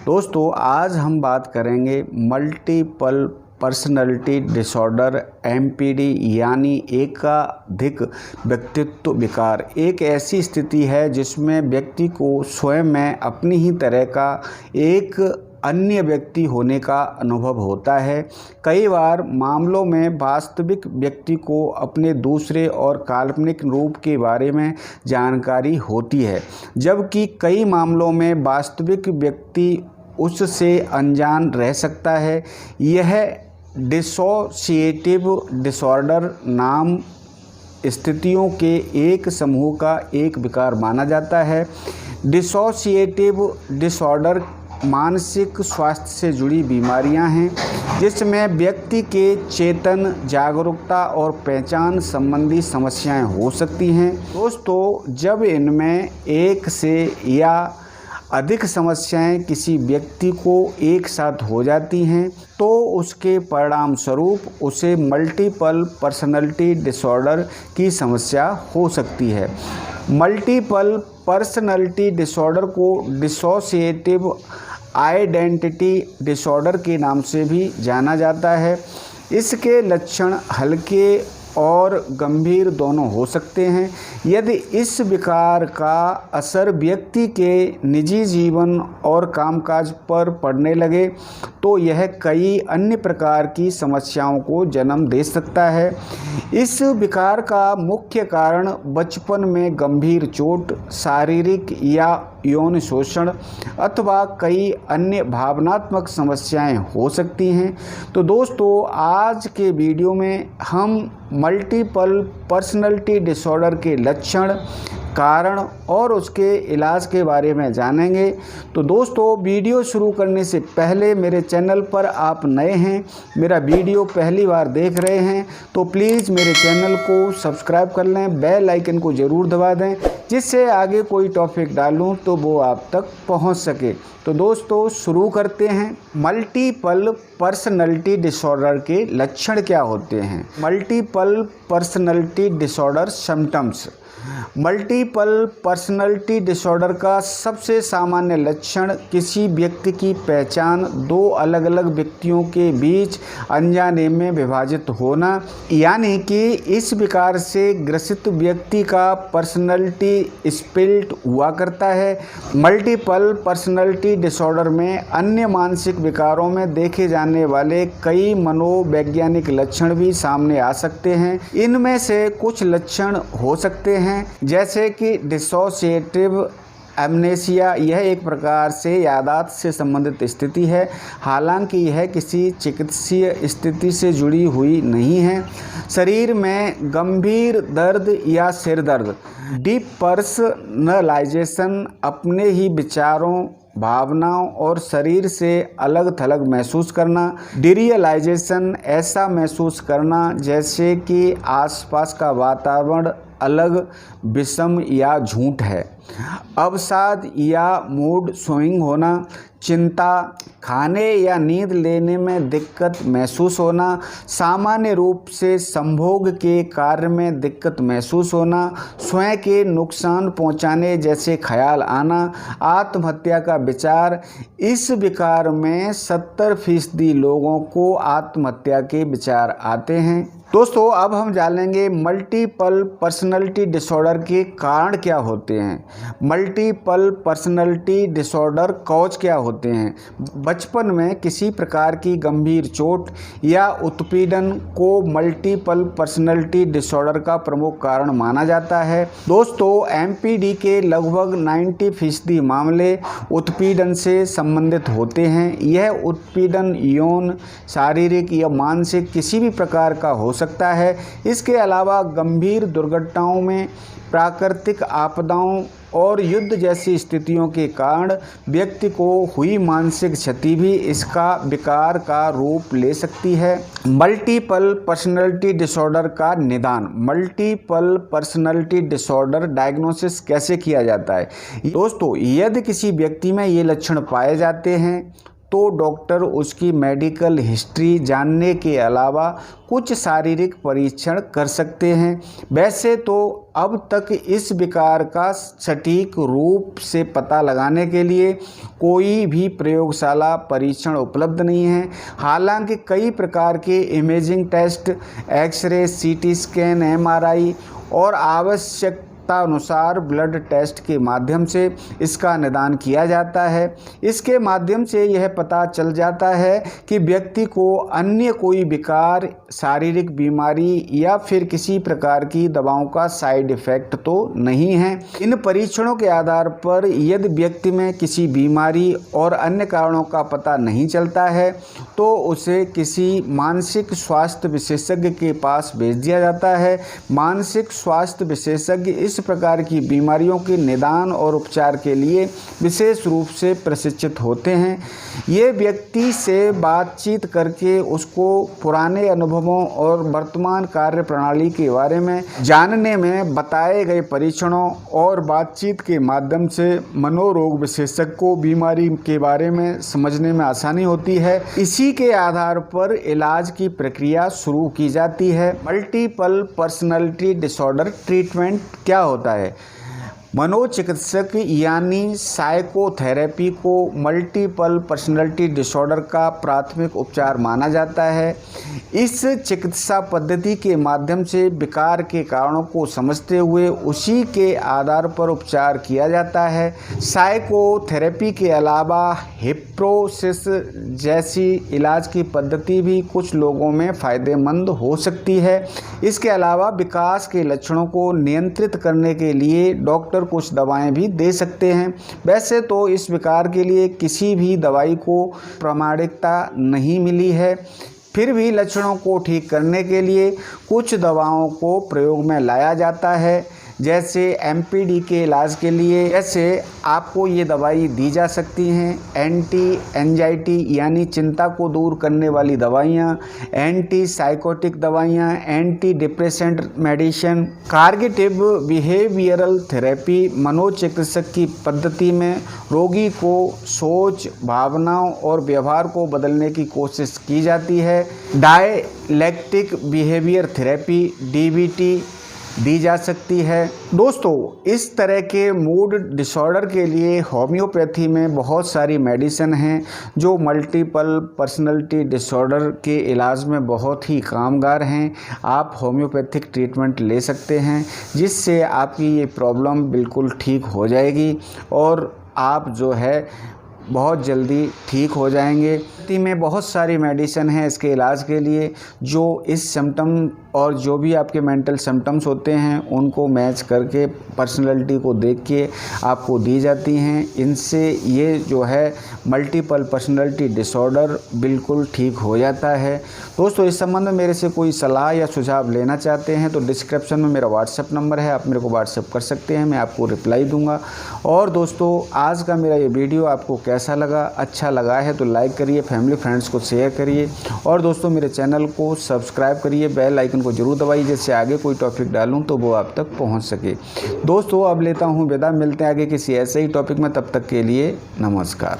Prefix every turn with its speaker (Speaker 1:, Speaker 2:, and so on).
Speaker 1: दोस्तों आज हम बात करेंगे मल्टीपल पर्सनैलिटी डिसऑर्डर MPD यानी एकाधिक व्यक्तित्व विकार। एक ऐसी स्थिति है जिसमें व्यक्ति को स्वयं में अपनी ही तरह का एक अन्य व्यक्ति होने का अनुभव होता है। कई बार मामलों में वास्तविक व्यक्ति को अपने दूसरे और काल्पनिक रूप के बारे में जानकारी होती है, जबकि कई मामलों में वास्तविक व्यक्ति उससे अनजान रह सकता है। यह डिसोसिएटिव डिसऑर्डर नाम स्थितियों के एक समूह का एक विकार माना जाता है। डिसोसिएटिव डिसऑर्डर मानसिक स्वास्थ्य से जुड़ी बीमारियां हैं, जिसमें व्यक्ति के चेतन, जागरूकता और पहचान संबंधी समस्याएं हो सकती हैं। दोस्तों, जब इनमें एक से या अधिक समस्याएं किसी व्यक्ति को एक साथ हो जाती हैं तो उसके परिणाम स्वरूप उसे मल्टीपल पर्सनैलिटी डिसऑर्डर की समस्या हो सकती है। मल्टीपल पर्सनैलिटी डिसऑर्डर को डिसोसिएटिव आइडेंटिटी डिसऑर्डर के नाम से भी जाना जाता है। इसके लक्षण हल्के और गंभीर दोनों हो सकते हैं। यदि इस विकार का असर व्यक्ति के निजी जीवन और कामकाज पर पड़ने लगे तो यह कई अन्य प्रकार की समस्याओं को जन्म दे सकता है। इस विकार का मुख्य कारण बचपन में गंभीर चोट, शारीरिक या यौन शोषण अथवा कई अन्य भावनात्मक समस्याएं हो सकती हैं। तो दोस्तों, आज के वीडियो में हम मल्टीपल पर्सनैलिटी डिसऑर्डर के लक्षण, कारण और उसके इलाज के बारे में जानेंगे। तो दोस्तों, वीडियो शुरू करने से पहले मेरे चैनल पर आप नए हैं, मेरा वीडियो पहली बार देख रहे हैं तो प्लीज़ मेरे चैनल को सब्सक्राइब कर लें, बेल आइकन को ज़रूर दबा दें, जिससे आगे कोई टॉपिक डालूं तो वो आप तक पहुंच सके। तो दोस्तों, शुरू करते हैं। मल्टीपल पर्सनैलिटी डिसऑर्डर के लक्षण क्या होते हैं? Multiple personality disorder symptoms. Multiple personality disorder का सबसे सामान्य लक्षण किसी व्यक्ति की पहचान दो अलग अलग व्यक्तियों के बीच अनजाने में विभाजित होना, यानी कि इस विकार से ग्रसित व्यक्ति का पर्सनैलिटी स्प्लिट हुआ करता है। मल्टीपल पर्सनैलिटी डिसऑर्डर में अन्य मानसिक विकारों में देखे जाने वाले कई मनोवैज्ञानिक लक्षण भी सामने आ सकते हैं। इनमें से कुछ लक्षण हो सकते हैं जैसे कि डिसोसिएटिव एमनेसिया। यह एक प्रकार से याददाश्त से संबंधित स्थिति है, हालांकि यह किसी चिकित्सीय स्थिति से जुड़ी हुई नहीं है। शरीर में गंभीर दर्द या सिर दर्द। डिपर्सनलाइजेशन, अपने ही विचारों, भावनाओं और शरीर से अलग थलग महसूस करना। डिरियलाइजेशन, ऐसा महसूस करना जैसे कि आसपास का वातावरण अलग, विषम या झूठ है। अवसाद या मूड स्विंग होना। चिंता, खाने या नींद लेने में दिक्कत महसूस होना। सामान्य रूप से संभोग के कार्य में दिक्कत महसूस होना। स्वयं के नुकसान पहुंचाने जैसे ख्याल आना। आत्महत्या का विचार। इस विकार में 70% लोगों को आत्महत्या के विचार आते हैं। दोस्तों, अब हम जानेंगे मल्टीपल पर्सनैलिटी डिसऑर्डर के कारण क्या होते हैं। मल्टीपल पर्सनैलिटी डिसऑर्डर कॉज क्या होते हैं? बचपन में किसी प्रकार की गंभीर चोट या उत्पीड़न को मल्टीपल पर्सनैलिटी डिसऑर्डर का प्रमुख कारण माना जाता है। दोस्तों, MPD के लगभग 90% मामले उत्पीड़न से संबंधित होते हैं। यह उत्पीड़न यौन, शारीरिक या मानसिक किसी भी प्रकार का हो सकता है। इसके अलावा गंभीर दुर्घटनाओं में, प्राकृतिक आपदाओं और युद्ध जैसी स्थितियों के कारण व्यक्ति को हुई मानसिक क्षति भी इसका विकार का रूप ले सकती है। मल्टीपल पर्सनैलिटी डिसऑर्डर का निदान। मल्टीपल पर्सनैलिटी डिसऑर्डर डायग्नोसिस कैसे किया जाता है? दोस्तों, यदि किसी व्यक्ति में ये लक्षण पाए जाते हैं तो डॉक्टर उसकी मेडिकल हिस्ट्री जानने के अलावा कुछ शारीरिक परीक्षण कर सकते हैं। वैसे तो अब तक इस विकार का सटीक रूप से पता लगाने के लिए कोई भी प्रयोगशाला परीक्षण उपलब्ध नहीं है। हालांकि कई प्रकार के imaging test, x-ray, CT scan, MRI और आवश्यकता अनुसार ब्लड टेस्ट के माध्यम से इसका निदान किया जाता है। इसके माध्यम से यह पता चल जाता है कि व्यक्ति को अन्य कोई विकार, शारीरिक बीमारी या फिर किसी प्रकार की दवाओं का साइड इफेक्ट तो नहीं है। इन परीक्षणों के आधार पर यदि व्यक्ति में किसी बीमारी और अन्य कारणों का पता नहीं चलता है तो उसे किसी मानसिक स्वास्थ्य विशेषज्ञ के पास भेज दिया जाता है। मानसिक स्वास्थ्य विशेषज्ञ इस प्रकार की बीमारियों के निदान और उपचार के लिए विशेष रूप से प्रशिक्षित होते हैं। ये व्यक्ति से बातचीत करके उसको पुराने अनुभवों और वर्तमान कार्य प्रणाली के बारे में जानने में बताए गए परीक्षणों और बातचीत के माध्यम से मनोरोग विशेषज्ञ को बीमारी के बारे में समझने में आसानी होती है। इसी के आधार पर इलाज की प्रक्रिया शुरू की जाती है। मल्टीपल पर्सनैलिटी डिसऑर्डर ट्रीटमेंट क्या होता है? मनोचिकित्सक यानी साइकोथेरेपी को मल्टीपल पर्सनैलिटी डिसऑर्डर का प्राथमिक उपचार माना जाता है। इस चिकित्सा पद्धति के माध्यम से विकार के कारणों को समझते हुए उसी के आधार पर उपचार किया जाता है। साइकोथेरेपी के अलावा हिप्नोसिस जैसी इलाज की पद्धति भी कुछ लोगों में फ़ायदेमंद हो सकती है। इसके अलावा विकास के लक्षणों को नियंत्रित करने के लिए डॉक्टर कुछ दवाएं भी दे सकते हैं। वैसे तो इस विकार के लिए किसी भी दवाई को प्रामाणिकता नहीं मिली है, फिर भी लक्षणों को ठीक करने के लिए कुछ दवाओं को प्रयोग में लाया जाता है। जैसे एमपीडी के इलाज के लिए ऐसे आपको ये दवाई दी जा सकती हैं। एंटी एंजाइटी यानी चिंता को दूर करने वाली दवाइयाँ, एंटी साइकोटिक दवाइयाँ, anti depressant medicine. Cognitive behavioural therapy मनोचिकित्सक की पद्धति में रोगी को सोच, भावनाओं और व्यवहार को बदलने की कोशिश की जाती है। डायलैक्टिक बिहेवियर थेरेपी डीबीटी दी जा सकती है। दोस्तों, इस तरह के मूड डिसऑर्डर के लिए होम्योपैथी में बहुत सारी मेडिसिन हैं जो मल्टीपल पर्सनैलिटी डिसऑर्डर के इलाज में बहुत ही कामगार हैं। आप होम्योपैथिक ट्रीटमेंट ले सकते हैं जिससे आपकी ये प्रॉब्लम बिल्कुल ठीक हो जाएगी और आप जो है बहुत जल्दी ठीक हो जाएंगे। में बहुत सारी मेडिसिन हैं इसके इलाज के लिए जो इस सिम्टम और जो भी आपके मेंटल सिम्टम्स होते हैं उनको मैच करके पर्सनैलिटी को देख के आपको दी जाती हैं। इनसे ये जो है मल्टीपल पर्सनैलिटी डिसऑर्डर बिल्कुल ठीक हो जाता है। दोस्तों, इस संबंध में मेरे से कोई सलाह या सुझाव लेना चाहते हैं तो डिस्क्रिप्शन में मेरा व्हाट्सएप नंबर है, आप मेरे को व्हाट्सएप कर सकते हैं, मैं आपको रिप्लाई दूंगा। और दोस्तों, आज का मेरा ये वीडियो आपको कैसा लगा? अच्छा लगा है तो लाइक करिए, फैमिली फ्रेंड्स को शेयर करिए और दोस्तों मेरे चैनल को सब्सक्राइब करिए, बेल आइकन को जरूर दबाइए जिससे आगे कोई टॉपिक डालूं तो वो आप तक पहुंच सके। दोस्तों, अब लेता हूं विदा, मिलते हैं आगे किसी ऐसे ही टॉपिक में, तब तक के लिए नमस्कार।